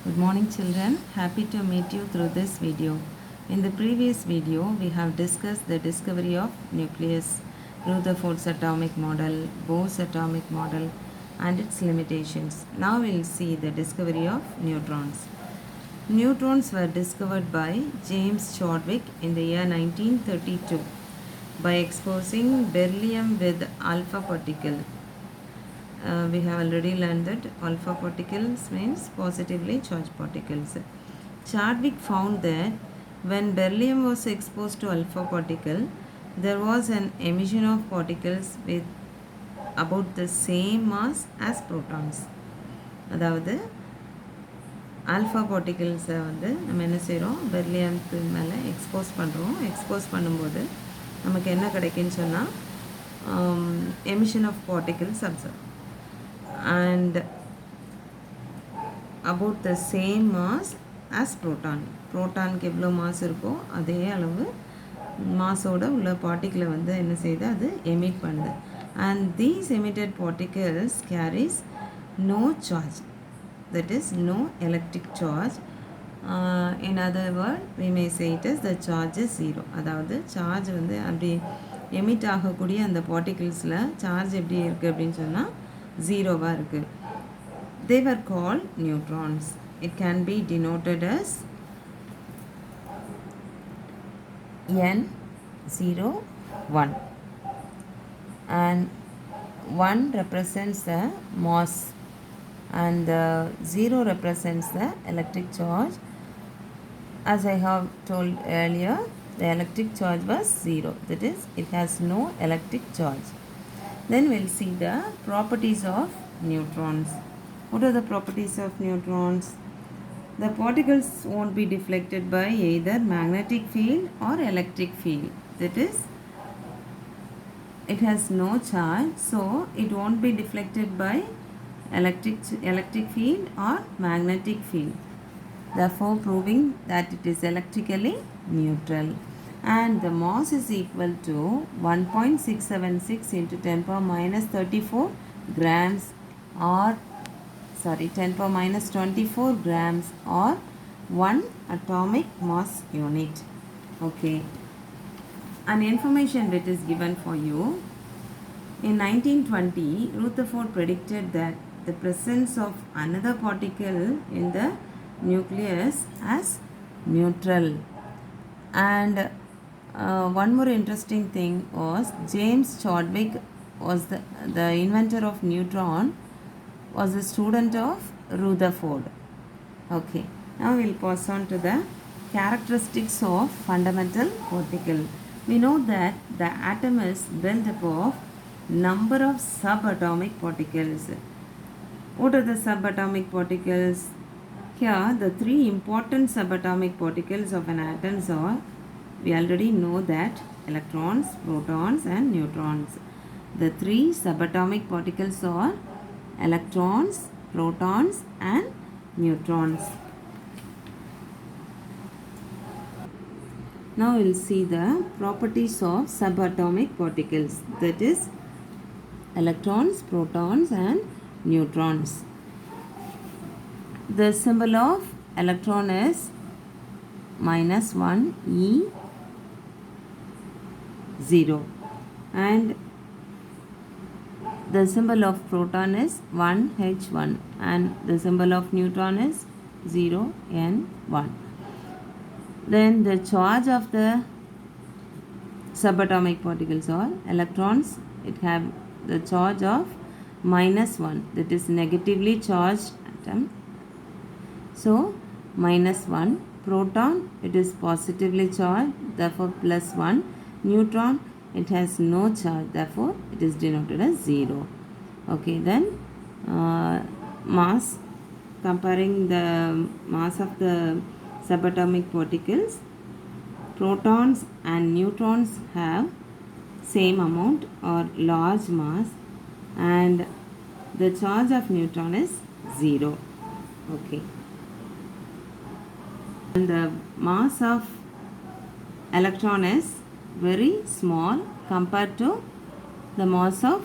Good morning children, happy to meet you through this video. In the previous video, we have discussed the discovery of nucleus, Rutherford's atomic model, Bohr's atomic model and its limitations. Now we will see the discovery of neutrons. Neutrons were discovered by James Chadwick in the year 1932 by exposing beryllium with alpha particle. We have already learned that alpha particles means positively charged particles. Chadwick found that when beryllium was exposed to alpha particle, there was an emission of particles with about the same mass as protons. அதாவது alpha பார்ட்டிகிள்ஸை வந்து நம்ம என்ன செய்கிறோம், பெர்லியம்க்கு மேலே expose பண்ணும்போது நமக்கு என்ன கிடைக்குன்னு சொன்னால் emission of particles observe and about the same mass as proton. ப்ரோட்டானுக்கு எவ்வளோ மாஸ் இருக்கோ அதே அளவு மாஸோட உள்ள பார்ட்டிக்கிளை வந்து என்ன செய்யுது, அது எமிட் பண்ணுது. And these emitted particles carries no charge, that is no electric charge. In other word we may say it is the charge is zero. அதாவது சார்ஜ் வந்து அப்படி எமிட் ஆகக்கூடிய அந்த பார்ட்டிகிள்ஸில் சார்ஜ் எப்படி இருக்குது அப்படின்னு சொன்னால் ஜீரோவாக இருக்குது. They were called neutrons. It can be denoted as N01 and 1 represents the mass and the 0 represents the electric charge. As I have told earlier, the electric charge was 0, that is it has no electric charge. Then we'll see the properties of neutrons. What are the properties of neutrons? The particles won't be deflected by either magnetic field or electric field. That is, it has no charge, so it won't be deflected by electric field or magnetic field. Therefore, proving that it is electrically neutral. And the mass is equal to 1.676 into 10 power minus 34 grams or 10 power minus 24 grams or 1 atomic mass unit. Okay. An information that is given for you. In 1920, Rutherford predicted that the presence of another particle in the nucleus as neutral. And one more interesting thing was James Chadwick was the inventor of neutron, was a student of Rutherford. Okay, now we'll pass on to the characteristics of fundamental particle. We know that the atom is built up of number of subatomic particles. What are the subatomic particles? Here the three important subatomic particles of an atom are, we already know that electrons, protons and neutrons. The three subatomic particles are electrons, protons and neutrons. Now we will see the properties of subatomic particles, that is electrons, protons and neutrons. The symbol of electron is -1 E0 and the symbol of proton is 1H1 and the symbol of neutron is 0N1. Then the charge of the subatomic particles are electrons, it have the charge of -1, that is negatively charged atom, so -1. Proton, it is positively charged, therefore +1. Neutron, it has no charge, therefore it is denoted as 0. Okay, then mass, comparing the mass of the subatomic particles, protons and neutrons have same amount or large mass and the charge of neutron is 0. Okay, and the mass of electron is very small compared to the mass of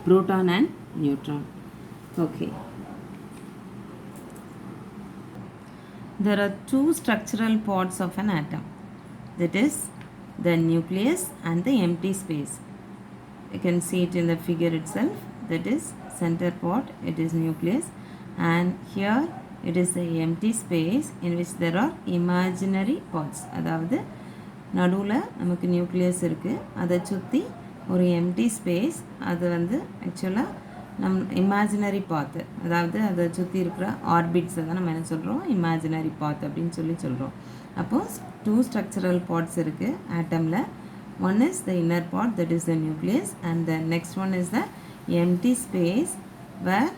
proton and neutron. Okay. There are two structural parts of an atom, that is the nucleus and the empty space. You can see it in the figure itself, that is center part, it is nucleus, and here it is the empty space in which there are imaginary parts. அதாவது நடுவில் நமக்கு nucleus இருக்குது, அதை சுற்றி ஒரு empty space, அது வந்து ஆக்சுவலாக இமேஜினரி பாத்து, அதாவது அதை சுற்றி இருக்கிற ஆர்பிட்ஸை தான் நம்ம என்ன சொல்கிறோம், இமேஜினரி பாத் அப்படின்னு சொல்கிறோம். அப்போது டூ ஸ்ட்ரக்சரல் பார்ட்ஸ் இருக்குது ஆட்டமில். One is the inner part, that is the nucleus, and the next one is the empty space where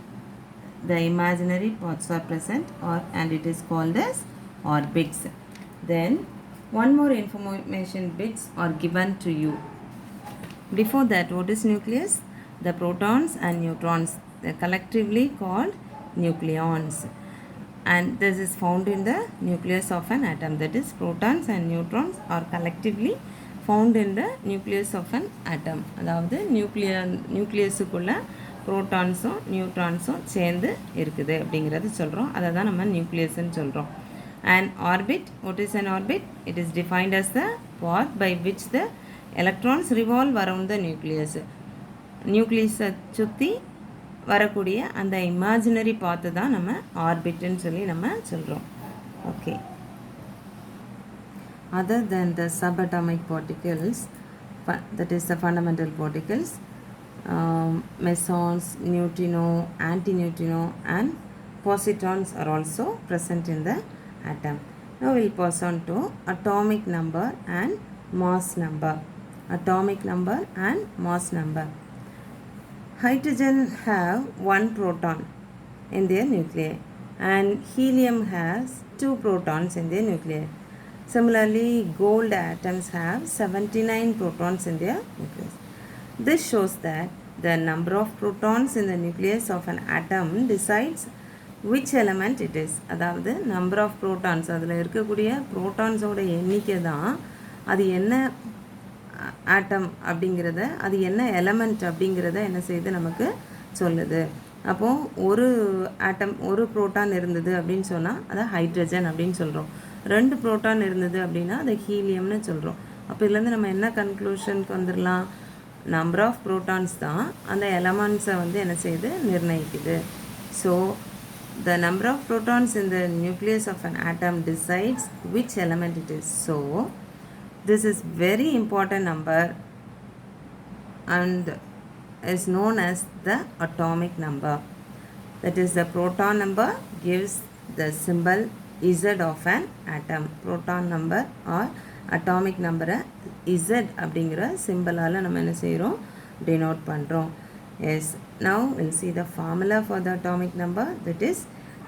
the imaginary parts are present, and it is called as orbits. Then one more information bits are given to you. Before that, what is nucleus? The protons and neutrons, they are collectively called nucleons, and this is found in the nucleus of an atom. That is, protons and neutrons are collectively found in the nucleus of an atom. அதாவது நியூக்ளியஸுக்குள்ள ப்ரோட்டான்ஸும் நியூட்ரான்ஸும் சேர்ந்து இருக்குது அப்படிங்கிறது சொல்கிறோம். அதை தான் நம்ம நியூக்ளியஸ்ன்னு சொல்கிறோம். And orbit, what is an orbit? It is defined as the path by which the electrons revolve around the nucleus. நியூக்ளியஸை சுற்றி வரக்கூடிய அந்த இமேஜினரி பாத்து தான் நம்ம ஆர்பிட்னு சொல்லி நம்ம சொல்கிறோம். Okay. Other than the subatomic particles, that is the fundamental particles, mesons, neutrino, antineutrino and positrons are also present in the atom. Now we will pass on to atomic number and mass number. Atomic number and mass number. Hydrogen have one proton in their nuclei, and helium has two protons in their nuclei. Similarly, gold atoms have 79 protons in their nucleus. This shows that the number of protons in the nucleus of an atom decides which element it is. அதாவது number of protons, அதில் இருக்கக்கூடிய ப்ரோட்டான்ஸோட எண்ணிக்கை தான் அது என்ன ஆட்டம் அப்படிங்கிறத, அது என்ன எலமெண்ட் அப்படிங்கிறத என்ன செய்யுது நமக்கு சொல்லுது. அப்போது ஒரு ஆட்டம் ஒரு ப்ரோட்டான் இருந்தது அப்படின்னு சொன்னால் அதை ஹைட்ரஜன் அப்படின்னு சொல்கிறோம். ரெண்டு ப்ரோட்டான் இருந்தது அப்படின்னா அதை ஹீலியம்னு சொல்கிறோம். அப்போ இதுலேருந்து நம்ம என்ன கன்க்ளூஷனுக்கு வந்துடலாம், நம்பர் ஆஃப் ப்ரோட்டான்ஸ் தான் அந்த எலமெண்ட்ஸை வந்து என்ன செய்யுது, நிர்ணயிக்குது. So the number of protons in the nucleus of an atom decides which element it is. So this is very important number and is known as the atomic number. That is, the proton number gives the symbol Z of an atom. Proton number or atomic number Z அப்படிங்கிற சிம்பிளால் நம்ம என்ன செய்கிறோம், denote பண்ணுறோம். Yes, now we'll see the formula for the atomic number. That is,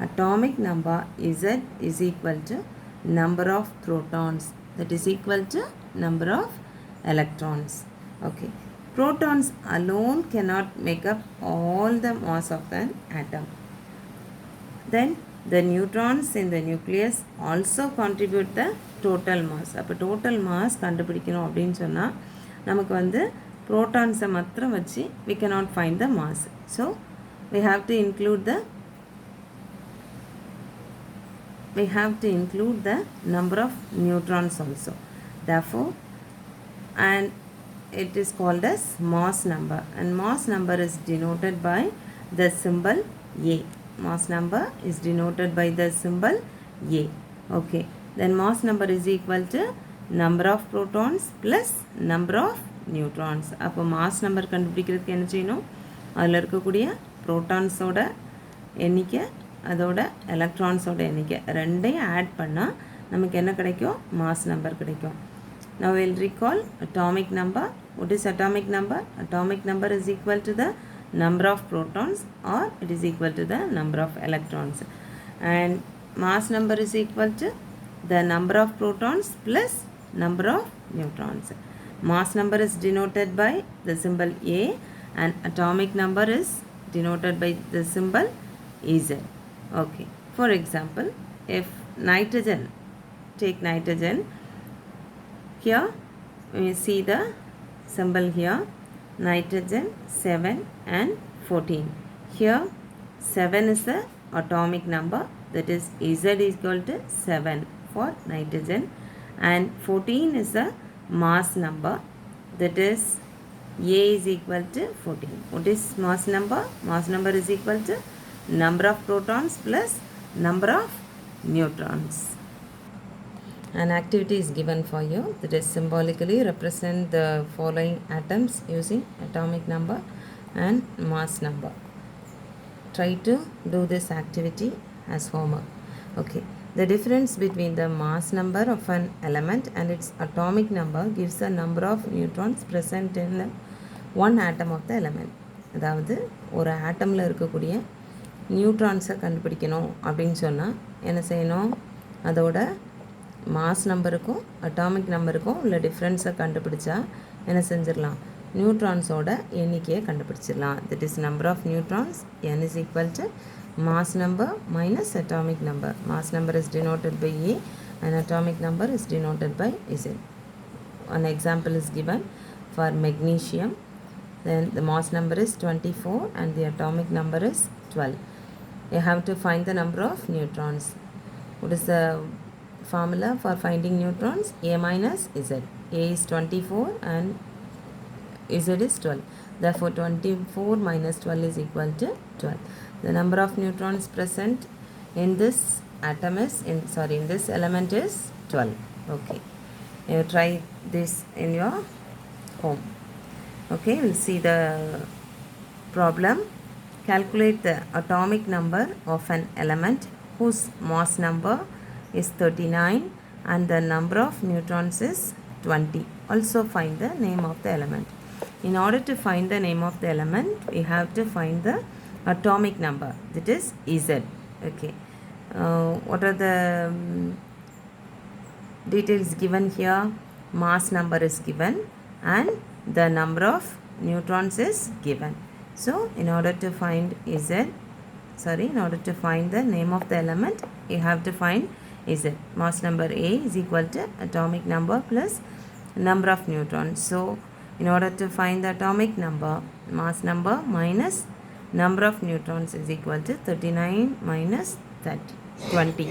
atomic number Z is equal to number of protons, that is equal to number of electrons. Okay, protons alone cannot make up all the mass of an atom. Then the neutrons in the nucleus also contribute the total mass. அப்போ total mass கண்டுபிடிக்கணும் அப்படின்னு சொன்னால் நமக்கு வந்து protons-ஐ மாத்திரம் வச்சு we cannot find the mass. So we have to include the number of neutrons also. Therefore, and it is called as mass number, and mass number is denoted by the symbol A. Mass number is denoted by the symbol A. Okay, then mass number is equal to number of protons plus number of neutrons. அப்போ mass number கண்டுபிடிக்கிறதுக்கு என்ன செய்யணும், அதில் இருக்கக்கூடிய ப்ரோட்டான்ஸோட எண்ணிக்கை அதோட எலக்ட்ரான்ஸோட எண்ணிக்கை ரெண்டையும் ஆட் பண்ணால் நமக்கு என்ன கிடைக்கும், மாஸ் நம்பர் கிடைக்கும். Now we will recall atomic number. What is atomic number? Atomic number is equal to the number of protons or it is equal to the number of electrons, and mass number is equal to the number of protons plus number of neutrons. Mass number is denoted by the symbol A and atomic number is denoted by the symbol Z. Okay, for example, if nitrogen, take nitrogen, here we see the symbol here, nitrogen 7 and 14. Here 7 is the atomic number, that is Z is equal to 7 for nitrogen, and 14 is the mass number, that is A is equal to 14. What is mass number? Mass number is equal to number of protons plus number of neutrons. An activity is given for you, that is symbolically represent the following atoms using atomic number and mass number. Try to do this activity as homework. Okay. The difference between the mass number of an element and its atomic number gives the number of neutrons present in the one atom of the element. அதாவது ஒரு ஆட்டமில் இருக்கக்கூடிய நியூட்ரான்ஸை கண்டுபிடிக்கணும் அப்படின்னு சொன்னால் என்ன செய்யணும், அதோட mass நம்பருக்கும் அட்டாமிக் நம்பருக்கும் உள்ள டிஃப்ரென்ஸை கண்டுபிடிச்சா என்ன செஞ்சிடலாம், நியூட்ரான்ஸோட எண்ணிக்கையை கண்டுபிடிச்சிடலாம். That is number of neutrons n is equal to mass number minus atomic number. Mass number is denoted by A and atomic number is denoted by Z. An example is given for magnesium. Then the mass number is 24 and the atomic number is 12. You have to find the number of neutrons. What is the formula for finding neutrons? A minus Z. A is 24 and Z is 12. Therefore 24 minus 12 is equal to 12. The number of neutrons present in this atom is in this element is 12. Okay, you try this in your home. Okay, we'll see the problem. Calculate the atomic number of an element whose mass number is 39 and the number of neutrons is 20. Also find the name of the element. In order to find the name of the element, we have to find the atomic number, that is Z. Okay, what are the details given here? Mass number is given and the number of neutrons is given. So in order to find in order to find the name of the element, you have to find Z. Mass number A is equal to atomic number plus number of neutrons. So in order to find the atomic number, mass number minus number of neutrons is equal to 39 minus 20.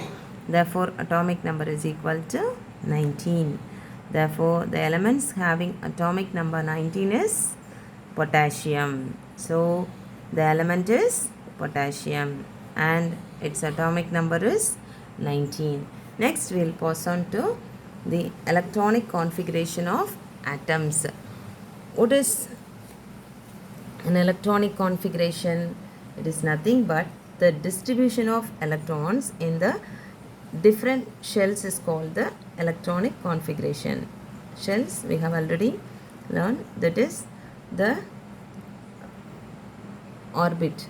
Therefore atomic number is equal to 19. Therefore the elements having atomic number 19 is potassium. So the element is potassium and its atomic number is 19. Next we will pass on to the electronic configuration of atoms. What is an electronic configuration? It is nothing but the distribution of electrons in the different shells is called the electronic configuration. Shells we have already learned, that is the orbit.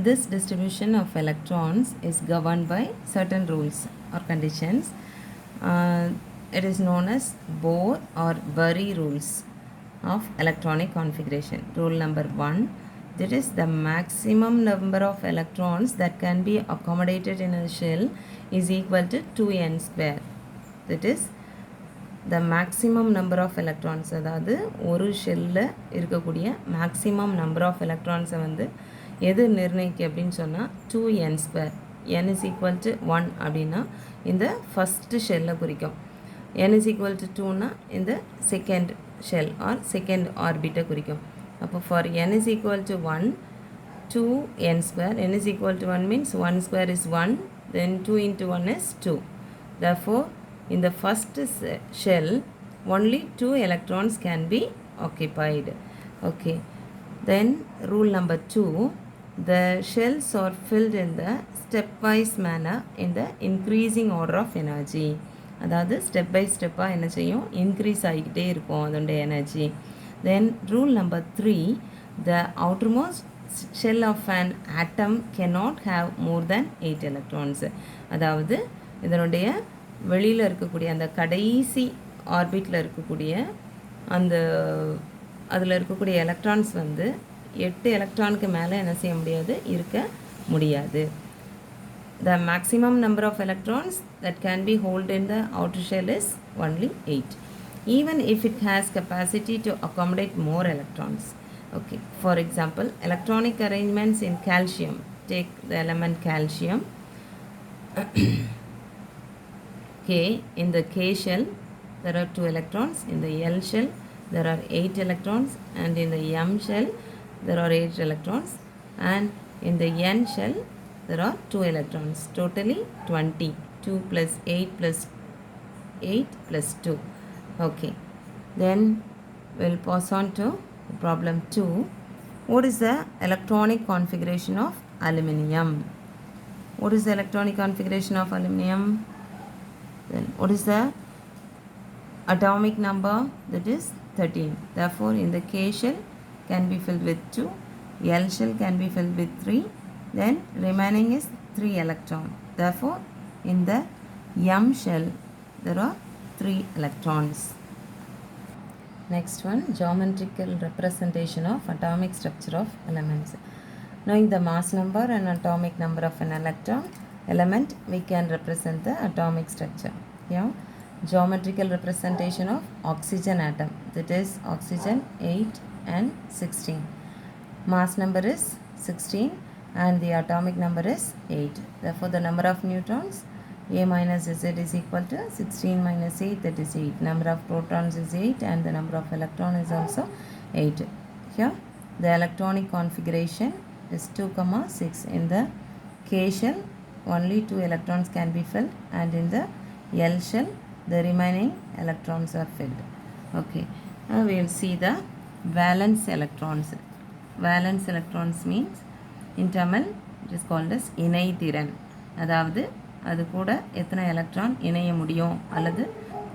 This distribution of electrons is governed by certain rules or conditions. It is known as Bohr or Bury rules of electronic configuration. Rule number 1, that is the maximum number of electrons that can be accommodated in a shell is equal to 2n square. That is the maximum number of electrons, அதாவது ஒரு ஷெல்லில் இருக்கக்கூடிய maximum number of எலக்ட்ரான்ஸை வந்து எது நிர்ணயிக்க அப்படின்னு சொன்னால் 2n square. n is equal to 1 அப்படின்னா இந்த ஃபஸ்ட்டு ஷெல்லை குறிக்கும். n is equal to 2னா இந்த செகண்ட் ஷெல் ஆர் செகண்ட் ஆர்பிட்டை குறிக்கும். அப்போ for n is equal to 1, 2n square. n is equal to 1 means 1 square is 1, then 2 into 1 is 2. Therefore in the first shell only 2 electrons can be occupied. Okay, then rule number 2, the shells are filled in the stepwise manner in the increasing order of energy. அதாவது step by ஸ்டெப்பாக என்ன செய்யும், increase ஆகிக்கிட்டே இருக்கும் அதோடைய energy. Then rule number 3, the outermost shell of an atom cannot have more than 8 electrons. அதாவது இதனுடைய வெளியில் இருக்கக்கூடிய அந்த கடைசி ஆர்பிட்டில் இருக்கக்கூடிய அந்த அதில் இருக்கக்கூடிய எலக்ட்ரான்ஸ் வந்து 8 எலக்ட்ரானுக்கு மேலே என்ன செய்ய முடியாது, இருக்க முடியாது. The maximum number of electrons that can be held in the outer shell is only 8. even if it has capacity to accommodate more electrons. Okay, for example, electronic arrangements in calcium. Take the element calcium. K, in the K shell there are 2 electrons, in the L shell there are 8 electrons, and in the M shell there are 8 electrons, and in the N shell there are 2 electrons, totally 20. 2 plus 8 plus 8 plus 2. Okay, then we'll pass on to problem 2. What is the electronic configuration of aluminium? What is the electronic configuration of aluminium? Then what is the atomic number? That is 13. Therefore, in the K shell can be filled with 2, L shell can be filled with 3, then remaining is 3 electron. Therefore, in the M shell there are 3 electrons. Next one, geometrical representation of atomic structure of elements. Knowing the mass number and atomic number of an element, we can represent the atomic structure. Here, geometrical representation of oxygen atom, that is oxygen 8 and 16. Mass number is 16 and the atomic number is 8. Therefore, the number of neutrons A minus Z is equal to 16 minus 8, that is 8. Number of protons is 8 and the number of electrons is also 8. Here, the electronic configuration is 2, 6. In the K shell, only 2 electrons can be filled, and in the L shell, the remaining electrons are filled. Okay, now we will see the valence electrons. Valence electrons means in Tamil it is called as இணை திறன். அதாவது அது கூட எத்தனை electron இணைய முடியும் அல்லது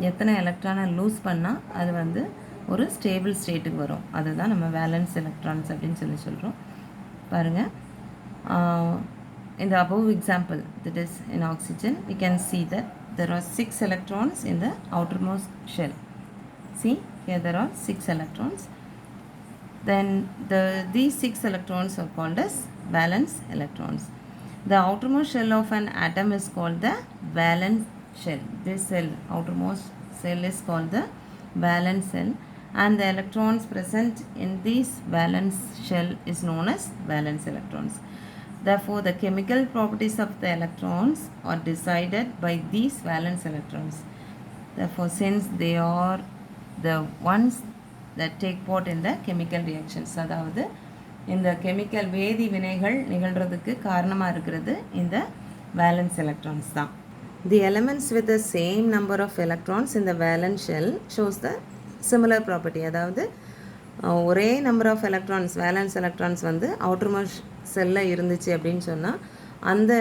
எத்தனை எலக்ட்ரானை லூஸ் பண்ணால் அது வந்து ஒரு ஸ்டேபிள் ஸ்டேட்டுக்கு வரும், அதுதான் நம்ம வேலன்ஸ் எலக்ட்ரான்ஸ் அப்படின்னு சொல்கிறோம். பாருங்கள், in the above example, that is in oxygen, we can see that there are 6 electrons in the outermost shell. See, here there are 6 electrons. Then these 6 electrons are called as valence electrons. The outermost shell of an atom is called the valence shell. This cell, outermost cell, is called the valence cell, and the electrons present in this valence shell is known as valence electrons. Therefore, the chemical properties of the electrons are decided by these valence electrons. Therefore, since they are the ones that take part in the chemical reactions, அதாவது இந்த chemical வேதி வினைகள் நிகழ்கிறதுக்கு காரணமாக இருக்கிறது இந்த valence electrons தான். The elements with the same number of electrons in the valence shell shows the similar property. அதாவது ஒரே number of electrons, valence electrons வந்து அவுட்டர்மோஸ்ட் செல்லில் இருந்துச்சு அப்படின்னு சொன்னால் அந்த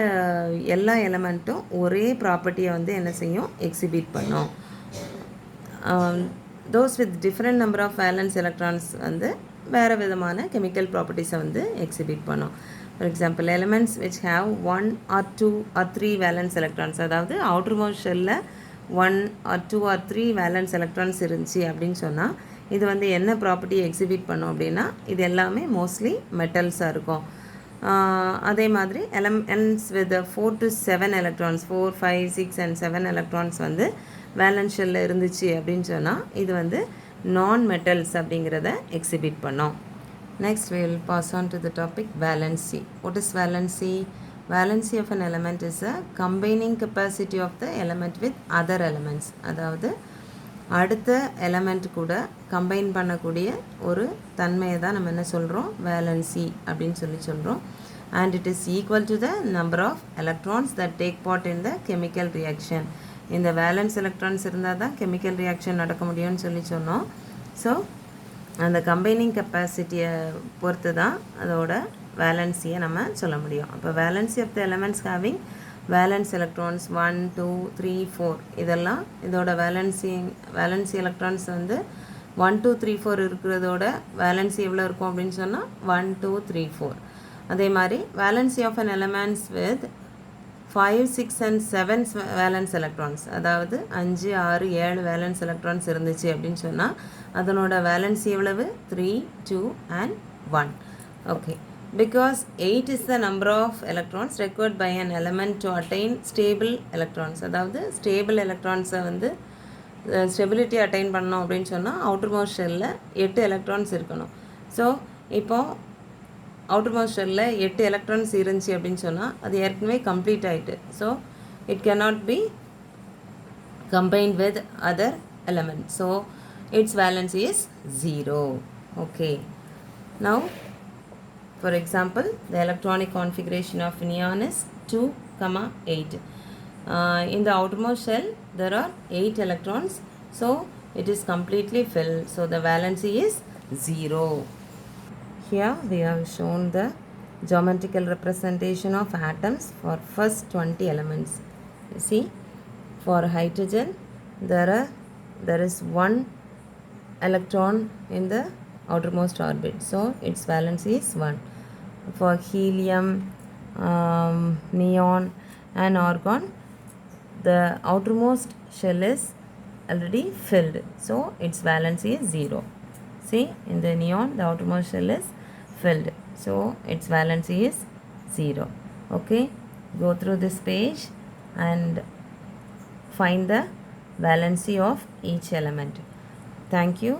எல்லா எலமெண்ட்டும் ஒரே ப்ராப்பர்ட்டியை வந்து என்ன செய்யும், எக்ஸிபிட் பண்ணும். those with different number of valence electrons வந்து வேறு விதமான chemical properties-ஐ வந்து exhibit பண்ணும். For example, elements which have 1 or 2 or 3 valence electrons, அதாவது outermost shell-ல 1 or 2 or 3 valence electrons இருந்துச்சு அப்படின்னு சொன்னால் இது வந்து என்ன ப்ராப்பர்ட்டி எக்ஸிபிட் பண்ணும் அப்படின்னா இது எல்லாமே மோஸ்ட்லி மெட்டல்ஸாக இருக்கும். அதே மாதிரி elements with 4 to 7 electrons, 4, 5, 6 and 7 electrons வந்து வேலன்ஸ் ஷெல்லில் இருந்துச்சு அப்படின்னு சொன்னால் இது வந்து நான் மெட்டல்ஸ் அப்படிங்கிறத எக்ஸிபிட் பண்ணோம். Next we will pass on to the topic valency. What is valency? Valency of an element is a combining capacity of the element with other elements. அதாவது அடுத்த எலமெண்ட் கூட கம்பைன் பண்ணக்கூடிய ஒரு தன்மையை தான் நம்ம என்ன சொல்கிறோம், வேலன்சி அப்படின்னு சொல்கிறோம். And it is equal to the number of electrons that take part in the chemical reaction. இந்த வேலன்ஸ் எலக்ட்ரான்ஸ் இருந்தால் தான் கெமிக்கல் ரியாக்ஷன் நடக்க முடியும்னு சொன்னோம். ஸோ அந்த கம்பைனிங் கெப்பாசிட்டியை பொறுத்து தான் அதோட வேலன்சியை நம்ம சொல்ல முடியும். அப்போ valency of the elements having valence electrons 1, 2, 3, 4 இதெல்லாம் இதோட வேலன்சி எலக்ட்ரான்ஸ் வந்து 1, 2, 3, 4 இருக்கிறதோட வேலன்சி எவ்வளோ இருக்கும் அப்படின்னு சொன்னால் 1, 2, 3, 4. அதே மாதிரி valency of an elements with 5, 6 and 7 valence electrons, அதாவது 5, 6, 7 வேலன்ஸ் எலக்ட்ரான்ஸ் இருந்துச்சு அப்படின்னு சொன்னால் அதனோட வேலன்சி எவ்வளவு 3, 2 and 1. Okay, because 8 is the number of electrons required by an element to attain stable electrons. அதாவது ஸ்டேபிள் எலக்ட்ரான்ஸை வந்து ஸ்டெபிலிட்டி அட்டைன் பண்ணோம் அப்படின்னு சொன்னால் அவுட்டர் மோஸ்ட் ஷெல்லில் 8 எலக்ட்ரான்ஸ் இருக்கணும். ஸோ இப்போது அவுட்டர் மோஸ்ட் ஷெல்லில் 8 எலக்ட்ரான்ஸ் இருந்துச்சு அப்படின்னு சொன்னால் அது ஏற்கனவே கம்ப்ளீட் ஆகிட்டு. So it cannot be combined with other elements. So its valency is 0. Okay. Now, for example, the electronic configuration of neon is 2, 8. In the outermost shell, there are 8 electrons. So it is completely filled. So the valency is 0. Here we have shown the geometrical representation of atoms for first 20 elements. You see, for hydrogen, there is 1 electron in the outermost orbit. So its valency is 1. For helium, neon and argon, the outermost shell is already filled. So its valency is 0. See, in the neon, the outermost shell is filled. So its valency is 0. Okay, go through this page and find the valency of each element. Thank you.